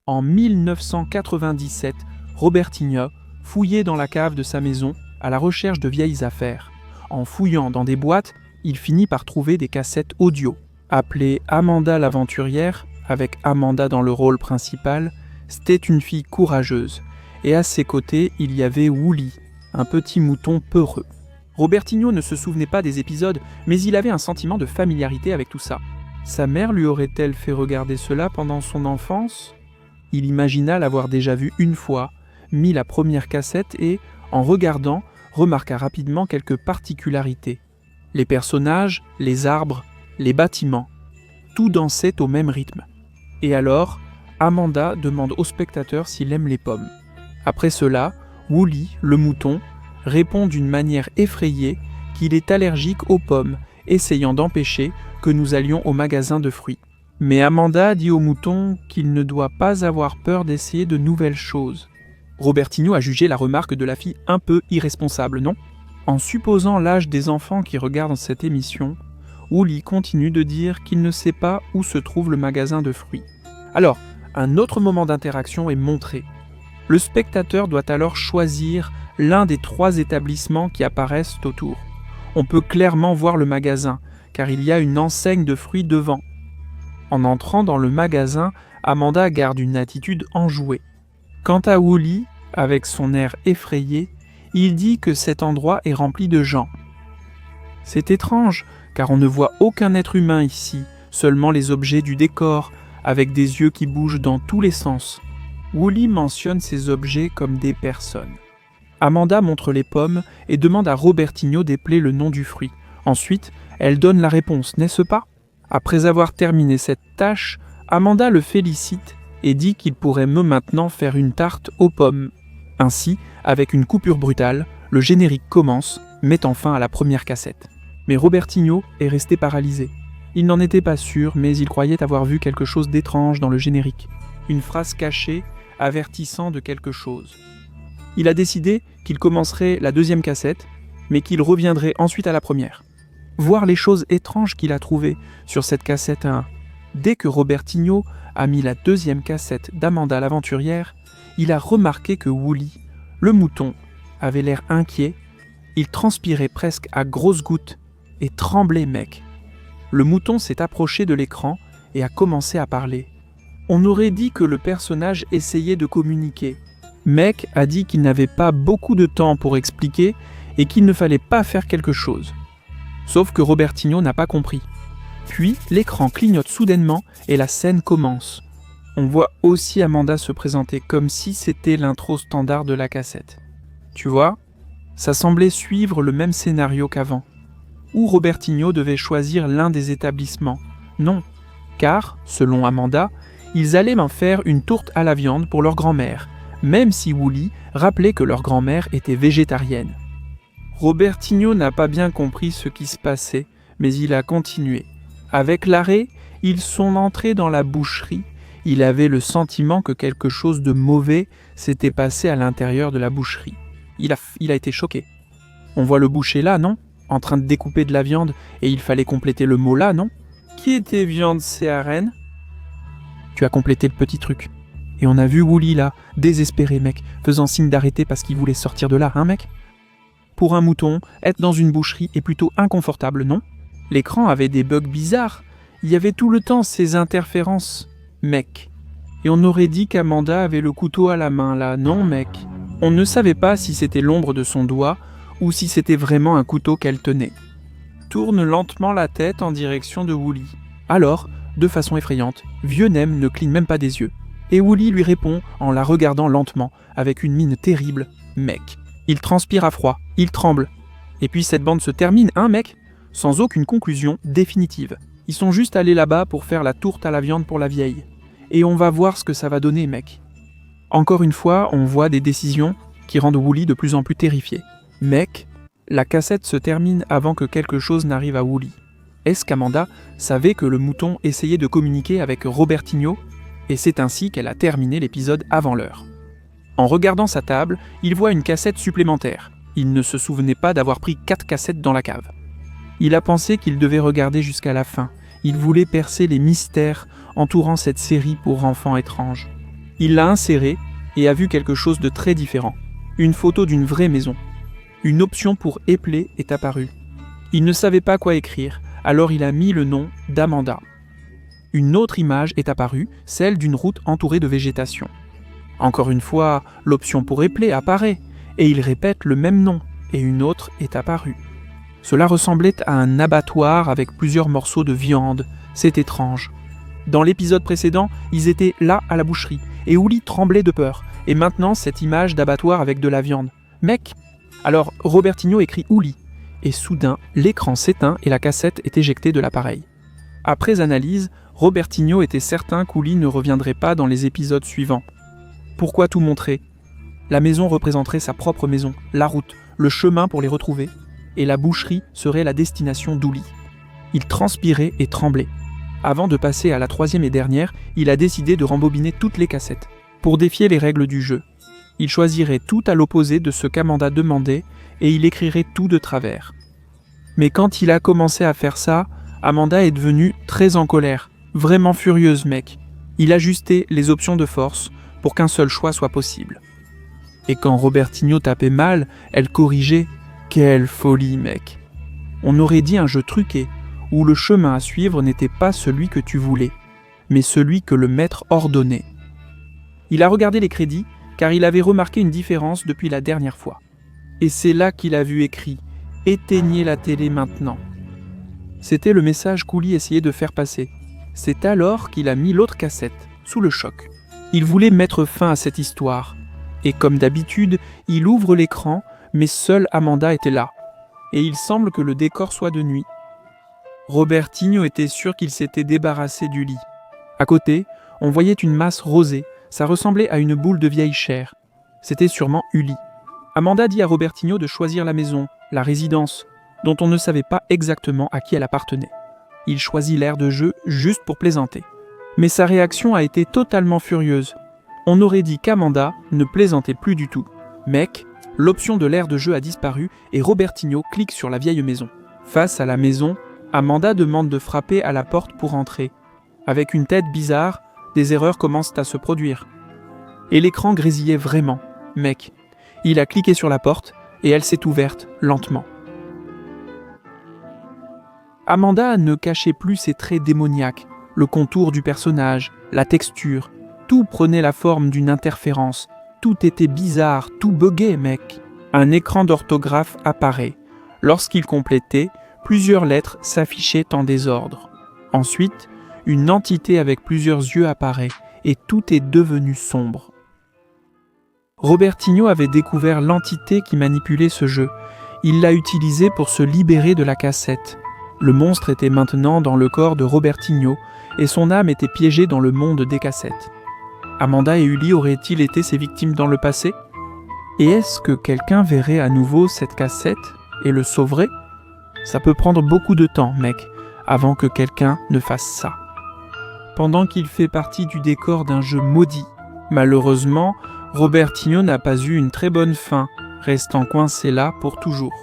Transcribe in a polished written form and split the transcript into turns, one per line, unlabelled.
En 1997, Robertinho fouillait dans la cave de sa maison à la recherche de vieilles affaires. En fouillant dans des boîtes, il finit par trouver des cassettes audio. Appelée Amanda l'aventurière, avec Amanda dans le rôle principal, c'était une fille courageuse. Et à ses côtés, il y avait Wooly, un petit mouton peureux. Robertinho ne se souvenait pas des épisodes, mais il avait un sentiment de familiarité avec tout ça. Sa mère lui aurait-elle fait regarder cela pendant son enfance ? Il imagina l'avoir déjà vu une fois, mit la première cassette et, en regardant, remarqua rapidement quelques particularités. Les personnages, les arbres, les bâtiments, tout dansait au même rythme. Et alors, Amanda demande au spectateur s'il aime les pommes. Après cela, Wooly, le mouton, répond d'une manière effrayée qu'il est allergique aux pommes, essayant d'empêcher que nous allions au magasin de fruits. Mais Amanda dit au mouton qu'il ne doit pas avoir peur d'essayer de nouvelles choses. Robertinho a jugé la remarque de la fille un peu irresponsable, non ? En supposant l'âge des enfants qui regardent cette émission, Wooly continue de dire qu'il ne sait pas où se trouve le magasin de fruits. Alors, un autre moment d'interaction est montré. Le spectateur doit alors choisir l'un des 3 établissements qui apparaissent autour. On peut clairement voir le magasin, car il y a une enseigne de fruits devant. En entrant dans le magasin, Amanda garde une attitude enjouée. Quant à Wooly, avec son air effrayé, il dit que cet endroit est rempli de gens. C'est étrange, car on ne voit aucun être humain ici, seulement les objets du décor, avec des yeux qui bougent dans tous les sens. Wooly mentionne ces objets comme des personnes. Amanda montre les pommes et demande à Robertinho d'épeler le nom du fruit. Ensuite, elle donne la réponse, n'est-ce pas ? Après avoir terminé cette tâche, Amanda le félicite et dit qu'il pourrait maintenant faire une tarte aux pommes. Ainsi, avec une coupure brutale, le générique commence, mettant fin à la première cassette. Mais Robertinho est resté paralysé. Il n'en était pas sûr, mais il croyait avoir vu quelque chose d'étrange dans le générique. Une phrase cachée, avertissant de quelque chose. Il a décidé qu'il commencerait la deuxième cassette, mais qu'il reviendrait ensuite à la première. Voir les choses étranges qu'il a trouvées sur cette cassette 1. Dès que Robertinho a mis la deuxième cassette d'Amanda l'aventurière, il a remarqué que Wooly, le mouton, avait l'air inquiet, il transpirait presque à grosses gouttes et tremblait, mec. Le mouton s'est approché de l'écran et a commencé à parler. On aurait dit que le personnage essayait de communiquer. Mec a dit qu'il n'avait pas beaucoup de temps pour expliquer et qu'il ne fallait pas faire quelque chose. Sauf que Robertinho n'a pas compris. Puis, l'écran clignote soudainement et la scène commence. On voit aussi Amanda se présenter comme si c'était l'intro standard de la cassette. Tu vois, ça semblait suivre le même scénario qu'avant. Ou Robertinho devait choisir l'un des établissements. Non, car, selon Amanda, ils allaient m'en faire une tourte à la viande pour leur grand-mère, même si Wooly rappelait que leur grand-mère était végétarienne. Robertinho n'a pas bien compris ce qui se passait, mais il a continué. Avec l'arrêt, ils sont entrés dans la boucherie. Il avait le sentiment que quelque chose de mauvais s'était passé à l'intérieur de la boucherie. Il a été choqué. On voit le boucher là, non ? En train de découper de la viande, et il fallait compléter le mot là, non ? Qui était viande céarène ? Tu as complété le petit truc. Et on a vu Wooly là, désespéré mec, faisant signe d'arrêter parce qu'il voulait sortir de là, hein mec ? Pour un mouton, être dans une boucherie est plutôt inconfortable, non ? L'écran avait des bugs bizarres. Il y avait tout le temps ces interférences. Mec. Et on aurait dit qu'Amanda avait le couteau à la main là, non mec ? On ne savait pas si c'était l'ombre de son doigt ou si c'était vraiment un couteau qu'elle tenait. Tourne lentement la tête en direction de Wooly. Alors, de façon effrayante, Vieux Nem ne cligne même pas des yeux. Et Wooly lui répond en la regardant lentement, avec une mine terrible. Mec. Il transpire à froid, il tremble. Et puis cette bande se termine, hein mec ? Sans aucune conclusion définitive. Ils sont juste allés là-bas pour faire la tourte à la viande pour la vieille. Et on va voir ce que ça va donner, mec. Encore une fois, on voit des décisions qui rendent Wooly de plus en plus terrifié. Mec, la cassette se termine avant que quelque chose n'arrive à Wooly. Est-ce qu'Amanda savait que le mouton essayait de communiquer avec Robertinho ? Et c'est ainsi qu'elle a terminé l'épisode avant l'heure. En regardant sa table, il voit une cassette supplémentaire. Il ne se souvenait pas d'avoir pris 4 cassettes dans la cave. Il a pensé qu'il devait regarder jusqu'à la fin. Il voulait percer les mystères entourant cette série pour enfants étranges. Il l'a insérée et a vu quelque chose de très différent. Une photo d'une vraie maison. Une option pour épeler est apparue. Il ne savait pas quoi écrire, alors il a mis le nom d'Amanda. Une autre image est apparue, celle d'une route entourée de végétation. Encore une fois, l'option pour épeler apparaît, et il répète le même nom, et une autre est apparue. Cela ressemblait à un abattoir avec plusieurs morceaux de viande, c'est étrange. Dans l'épisode précédent, ils étaient là à la boucherie, et Uli tremblait de peur, et maintenant cette image d'abattoir avec de la viande. Mec! Alors Robertinho écrit Uli, et soudain l'écran s'éteint et la cassette est éjectée de l'appareil. Après analyse, Robertinho était certain qu'Uli ne reviendrait pas dans les épisodes suivants. Pourquoi tout montrer? La maison représenterait sa propre maison, la route, le chemin pour les retrouver, et la boucherie serait la destination d'Uli. Il transpirait et tremblait. Avant de passer à la troisième et dernière, il a décidé de rembobiner toutes les cassettes, pour défier les règles du jeu. Il choisirait tout à l'opposé de ce qu'Amanda demandait, et il écrirait tout de travers. Mais quand il a commencé à faire ça, Amanda est devenue très en colère, vraiment furieuse mec. Il ajustait les options de force pour qu'un seul choix soit possible. Et quand Robertinho tapait mal, elle corrigeait. Quelle folie mec! On aurait dit un jeu truqué, où le chemin à suivre n'était pas celui que tu voulais, mais celui que le maître ordonnait. Il a regardé les crédits, car il avait remarqué une différence depuis la dernière fois. Et c'est là qu'il a vu écrit « Éteignez la télé maintenant ». C'était le message qu'Uli essayait de faire passer. C'est alors qu'il a mis l'autre cassette, sous le choc. Il voulait mettre fin à cette histoire. Et comme d'habitude, il ouvre l'écran, mais seule Amanda était là. Et il semble que le décor soit de nuit. Robertinho était sûr qu'il s'était débarrassé du lit. À côté, on voyait une masse rosée. Ça ressemblait à une boule de vieille chair. C'était sûrement Uli. Amanda dit à Robertinho de choisir la maison, la résidence, dont on ne savait pas exactement à qui elle appartenait. Il choisit l'aire de jeu juste pour plaisanter. Mais sa réaction a été totalement furieuse. On aurait dit qu'Amanda ne plaisantait plus du tout. Mec, l'option de l'aire de jeu a disparu et Robertinho clique sur la vieille maison. Face à la maison, Amanda demande de frapper à la porte pour entrer. Avec une tête bizarre, des erreurs commencent à se produire. Et l'écran grésillait vraiment. Mec, il a cliqué sur la porte et elle s'est ouverte lentement. Amanda ne cachait plus ses traits démoniaques, le contour du personnage, la texture. Tout prenait la forme d'une interférence. Tout était bizarre, tout buguait, mec. Un écran d'orthographe apparaît. Lorsqu'il complétait, plusieurs lettres s'affichaient en désordre. Ensuite, une entité avec plusieurs yeux apparaît et tout est devenu sombre. Robertinho avait découvert l'entité qui manipulait ce jeu. Il l'a utilisée pour se libérer de la cassette. Le monstre était maintenant dans le corps de Robertinho et son âme était piégée dans le monde des cassettes. Amanda et Uli auraient-ils été ses victimes dans le passé? Et est-ce que quelqu'un verrait à nouveau cette cassette et le sauverait? Ça peut prendre beaucoup de temps, mec, avant que quelqu'un ne fasse ça. Pendant qu'il fait partie du décor d'un jeu maudit. Malheureusement, Robertinho n'a pas eu une très bonne fin, restant coincé là pour toujours.